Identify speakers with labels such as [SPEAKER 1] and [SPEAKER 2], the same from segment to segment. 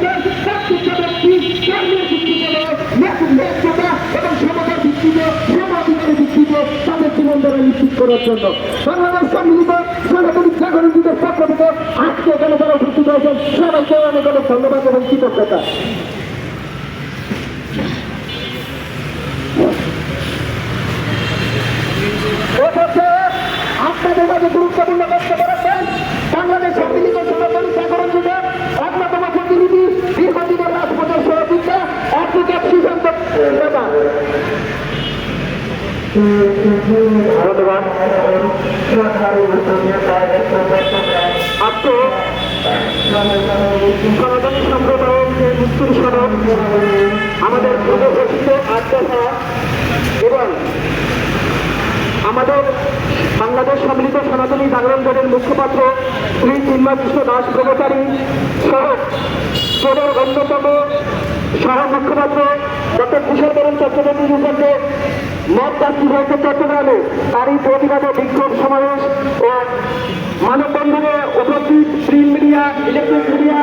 [SPEAKER 1] যুগে প্রত্যেকটা ব্যক্তি ধর্মীয় ভিত্তিতে ন্যায্যতা এবং সমতার ভিত্তিতে সমাধিকারের ভিত্তিতে তাদের জীবন দ্বারা নিশ্চিত করার জন্য বাংলাদেশ সম্মিলিত সাংগঠনিক জাগরণ যুগের পক্ষ থেকে আজকে এখানে যারা উপস্থিত হয়েছেন সবাইকে অনেক অনেক ধন্যবাদ এবং কৃতজ্ঞতা। আপনাদের কাছে গুরুত্বপূর্ণ বক্তব্য রাখবেন বাংলাদেশ সম্মিলিত সাংগঠনিক জাগরণ যুগের অন্যতম প্রতিনিধি দীর্ঘদিনের রাজপথের সহযোগিতা অ্যাডভোকেট সুশান্ত নেতা। ধন্যবাদ। আজকে সনাতনী সম্প্রদায়ের যে মৃত্যুর সনদ আমাদের পূর্বঘোষিত আত্মসা এবং আমাদের বাংলাদেশ সম্মিলিত সনাতনী জাগরণ দলের মুখপাত্র শ্রী চিন্ময় কৃষ্ণ দাস ব্রহ্মচারী সহ দলের অন্যতম সহ মুখপাত্র ডক্টর কিশোর বরণ চট্টোপাধ্যায়ের উপরে মত প্রার্থী হয়েছে চট্টগ্রামে তারই প্রতিবাদে বিক্ষোভ সমাবেশ ও মানববন্ধনে উপস্থিত প্রিন্ট মিডিয়া ইলেকট্রনিক মিডিয়া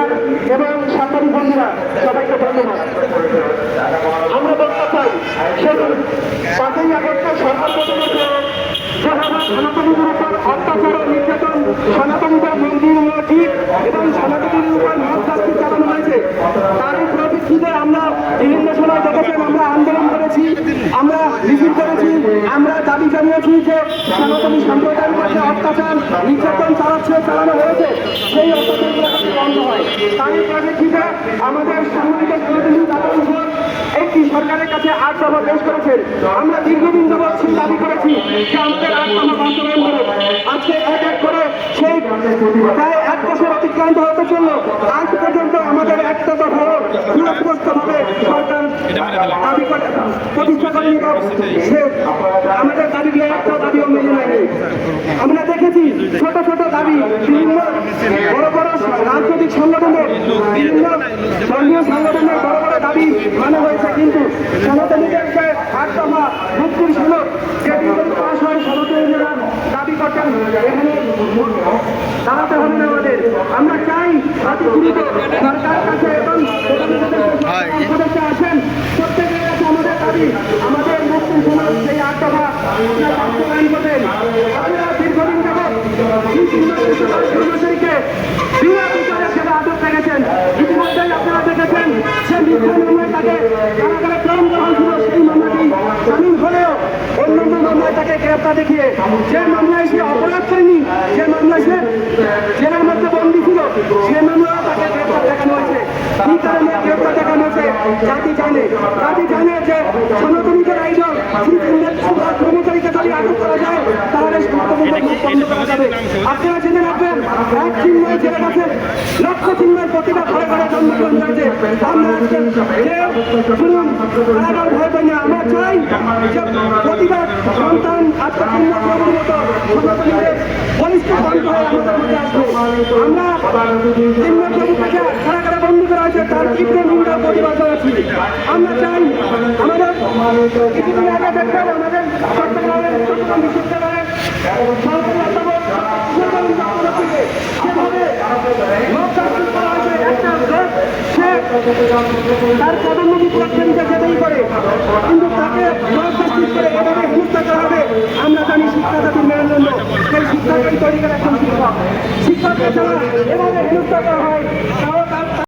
[SPEAKER 1] এবং সাংবাদিক বন্ধুরা সবাইকে ধন্যবাদ। আমরা বলতে চাই সেদিন 5ই আগস্টের সরকার যেভাবে সনাতনীদের উপর অত্যাচার ও নির্যাতন সনাতনীদের মন্দির মসজিদ এবং সনাতনীদের উপর মত প্রার্থী চালানো হয়েছে তারই পরিপ্রেক্ষিতে আমরা বিভিন্ন সময় দেখেছেন আমরা আন্দোলন করেছি আমরা মিছিল করেছি আমরা দাবি জানিয়েছি যে সনাতনী সম্প্রদায়ের কাছে অত্যাচার নির্যাতন চালানো হয়েছে সেই অত্যাচারগুলো বন্ধ হয় তারই পরিপ্রেক্ষিতে আমাদের সাংবাদিক একটি সরকারের কাছে 8 দফা পেশ করেছেন। আমরা দীর্ঘদিন যাবৎ দাবি করেছি যে আমাদের 8 দফা বাস্তবায়ন করে আজকে এক এক করে সেই প্রায় 1 বছর অতিক্রান্ত হতে চলল আজ পর্যন্ত আমাদের একটা দফা সুস্পষ্টভাবে সরকার দাবি করে প্রতিষ্ঠা করেনি সে আমাদের দাবিগুলো একটা দাবিও মেনে নেয়নি। আমরা দেখেছি ছোট ছোট দাবি বিভিন্ন বড় বড় রাজনৈতিক সংগঠনের বিভিন্ন ধর্মীয় সংগঠনের বড় বড় দাবি মানা হয়েছে কিন্তু সনাতনীদের যে 8 দফা মুক্তির সনদ যে বিল পাস হয় সনাতনীরা দাবি করতেন এখানে দাঁড়াতে হবে না আমাদের। আমরা চাই অতি দ্রুত সরকার কাছে এবং সদস্য আছেন প্রত্যেকের কাছে আমাদের দাবি আমাদের মুক্তির সনদ সেই 8 দফা বাস্তবায়ন করবেন। আপনারা দীর্ঘদিন যাবৎ কর্মচারীকে বিনা বিচারে সেটা আটক রেখেছেন ইতিমধ্যেই আপনারা দেখেছেন সে মিথ্যা মামলায় তাকে কারাগারে প্রেরণ করা হয়েছিল সেই মামলাটি জামিন হলেও অন্যান্য মামলায় তাকে গ্রেপ্তার দেখিয়ে যে মামলায় সে অপরাধ করেনি যে মামলায় সে জেলের মধ্যে বন্দী ছিল সে মামলায় তাকে গ্রেপ্তার দেখানো হয়েছে। কি কারণে গ্রেপ্তার দেখানো হয়েছে জাতি জানে যে সনাতনীদের আইডল কর্মচারীকে যদি আটক করা যায় তাহলে বন্ধ করা যাবে। আপনারা জেনে রাখবেন এক চিন্ময় জেলে গেছে লক্ষ চিন্ময়ের প্রতিটা ঘরে ঘরে জন্মগ্রহণ করেছে। আমরা শুনুন কারাগার ভয় পাই না আমরা চাই যে প্রতিটা সন্তান আজকে চিন্ময়ের মতো সনাতনীদের বলিষ্ঠ বন্ধ হয়ে আমাদের মধ্যে আসবে। আমরা চিন্ময় প্রভুকে কারাগারে বন্দী করা হয়েছে তার তীব্র নিন্দা প্রতিবাদ করেছি। আমরা চাই আমাদের কিছুদিন আগে দেখবেন আমাদের চট্টগ্রাম বিশ্ববিদ্যালয়ের সরকারি অধ্যাপক তার পদোন্নতি প্রক্রিয়া যেতেই করে কিন্তু তাকে করে এভাবে হেনস্থা করা হবে। আমরা জানি শিক্ষা জাতির মেয়ের জন্য সেই শিক্ষাকে তৈরি করে একজন শিক্ষক এভাবে হেনস্থা করা হয়